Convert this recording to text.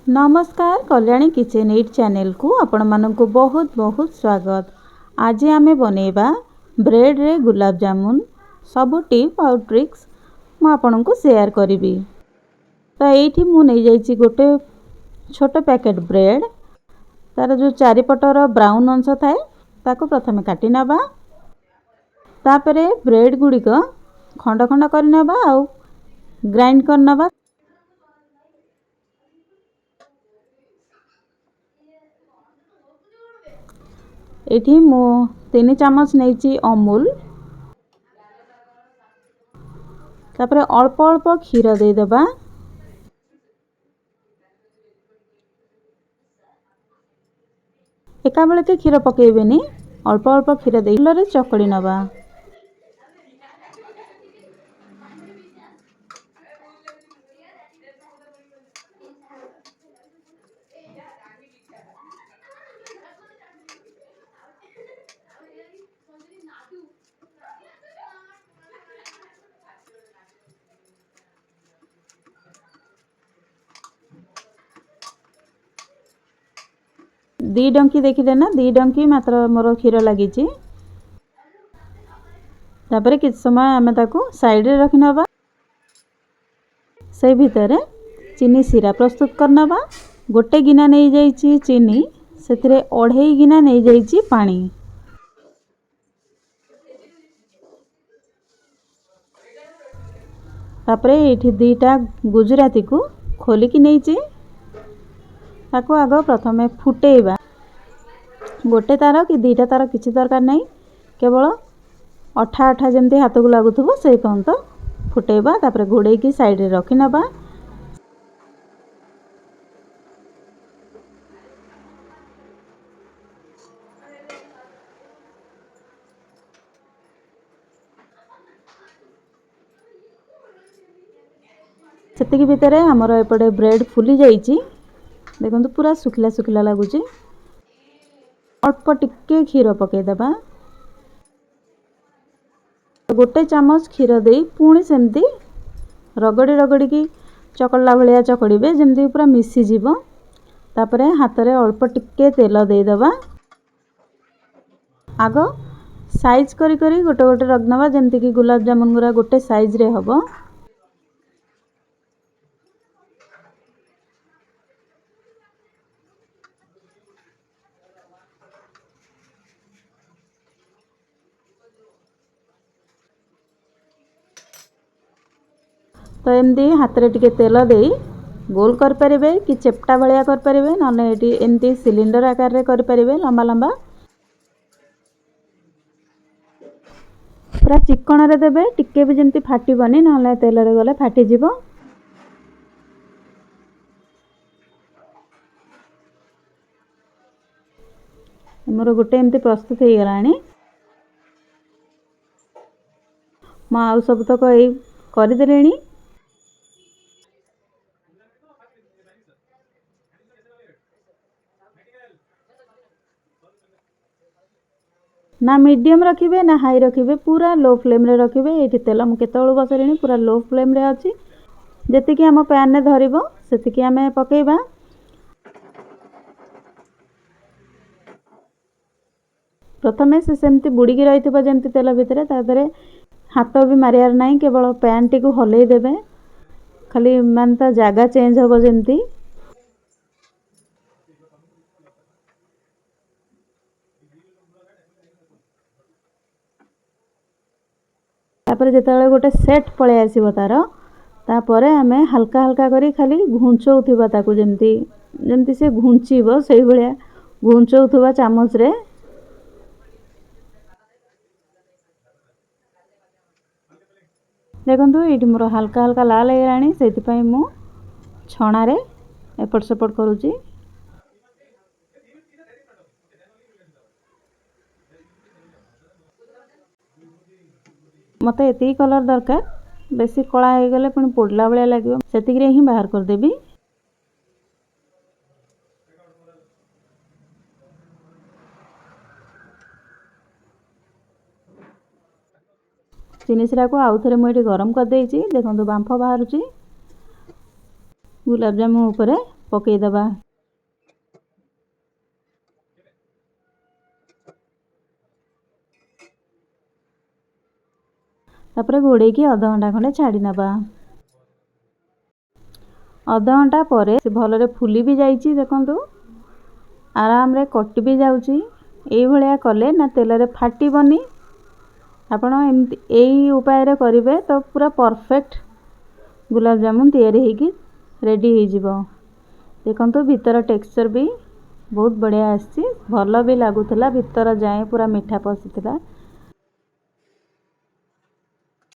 नमस्कार Kalyani kitchen eight channel को आपण मानक बहुत बहुत स्वागत। आज आमे बनेबा ब्रेड रे गुलाब जामुन सब टिप और ट्रिक्स मु आपण को शेयर करी। तो ये मु नहीं जाइए गोटे छोट पैकेट ब्रेड तार जो चारिपटर ब्राउन अंश थाए ताको प्रथमे काटी नबा। तापरे ब्रेड गुड़िक खंड खंड कर नबा आउ ग्राइंड कर नबा। एठी मु 3 चम्मच नहीं अमूल तापरे अल्प अल्प क्षीर दे दबा। एका बेले के क्षीर पकेबेनी अल्प अल्प क्षीर दे चकड़ी नबा। दी डंकी देखिले ना, दी डंकी मात्र मोर क्षीर लगी। तापरे किछ समय आमे ताको साइड रे रखि नबा। से भितर चीनी सिरा प्रस्तुत कर नबा। गोटे गिना नहीं जाइछि चीनी, सेथिरे 2.5 गिना नहीं जाइछि पानी। तापरे एठी दीटा गुजराती को खोलिकी नहीं ताको आग प्रथमे फुटेबा। गोटे तार कि दीटा तार किसी दरकार नहीं, केवल अठा अठा जमती हाथ को लगुव से पर्यंत फुटेबा। तापरे घोड़े की साइड रे रखि नबा। सेतिकी भितर हमर एपटे ब्रेड फुली जाइछि। देखो पूरा सुखिला सुखिला लगुच। अल्प टिके क्षीर पके दबा। गोटे चामच क्षीर दे पुणी सेमती रगड़ी रगड़ी की चकड़ला भलिया चकड़ीबे जेमती पूरा मिसी जीवो। तापरे हाथ रे अल्प टिके तेल दे दबा। आगो साइज करी करी गोटे गोटे रगनबा जेमती की गुलाब जामुन गुरा गोटे साइज रे हबो। तो एमती हाथ रे टिके तेल दे गोल कर परिबे कि चेपटा भलिया कर परिबे, नने एटी एमती सिलिंडर आकार रे कर परिबे लंबा लंबा। पूरा चिकन रे देबे, टिके भी जेमती फाटिबनी, नले तेल रे गले फाटी जिवो। मोर गोटे एमती प्रस्तुत हो गलानी। मैं आउ सब तक यही करदेली। ना मीडियम रखिबे ना हाई रखिबे, पूरा लो फ्लेम रे रखिबे। एठी तेल मु केतळु बसरेनी पूरा लो फ्लेम रे अछि। जेतिकी हम पैन ने धरिबो सेतिकी हमें पकेइबा। प्रथमे से सेमती बुड़ीकी रहिथिबो जेमती तेल भितरे, तादरे हाथ भी मारियार नाही, केवल पैन टी को हलेई देबे। खाली मान ता जागा चेंज होबो जेमती। तापर जेतले गोटे सेट पळे आसीबो तार, तापरे हमें हल्का हल्का करी खाली घुंचौथिबा ताकू जेमती जेमती से घुंचीबो सेही भलिया घुंचौथुबा चामच रे। देखंतु एठी मोर हल्का हल्का लाल हेलानी, सेति पई मु छणा रे एपट सेपट करूची। मते एती कलर दरकार, बेसी कला हो गले पुणी पोडला भलिया लागिबो, सेतिकी रे ही बाहर कर देबी। चीनी सिरा को आउ थरे मुझे गरम कर देइछि। देखंतु बांफ बाहरुची। गुलाब जामुन ऊपर ପକାଇଦେବା। ତାପରେ ଘୋଡ଼େଇକି ଅଧଘଣ୍ଟା ଖଣ୍ଡେ ଛାଡ଼ି ନେବା। ଅଧଘଣ୍ଟା ପରେ ସେ ଭଲରେ ଫୁଲି ବି ଯାଇଛି। ଦେଖନ୍ତୁ ଆରାମରେ କଟି ବି ଯାଉଛି। ଏଇଭଳିଆ କଲେ ନା ତେଲରେ ଫାଟିବନି। ଆପଣ ଏମିତି ଏଇ ଉପାୟରେ କରିବେ ତ ପୁରା ପରଫେକ୍ଟ ଗୁଲାବ ଜାମୁନ ତିଆରି ହେଇକି ରେଡ଼ି ହେଇଯିବ। ଦେଖନ୍ତୁ ଭିତର ଟେକ୍ସଚର ବି ବହୁତ ବଢ଼ିଆ ଆସିଛି, ଭଲ ବି ଲାଗୁଥିଲା, ଭିତର ଯାଏଁ ପୁରା ମିଠା ପଶିଥିଲା।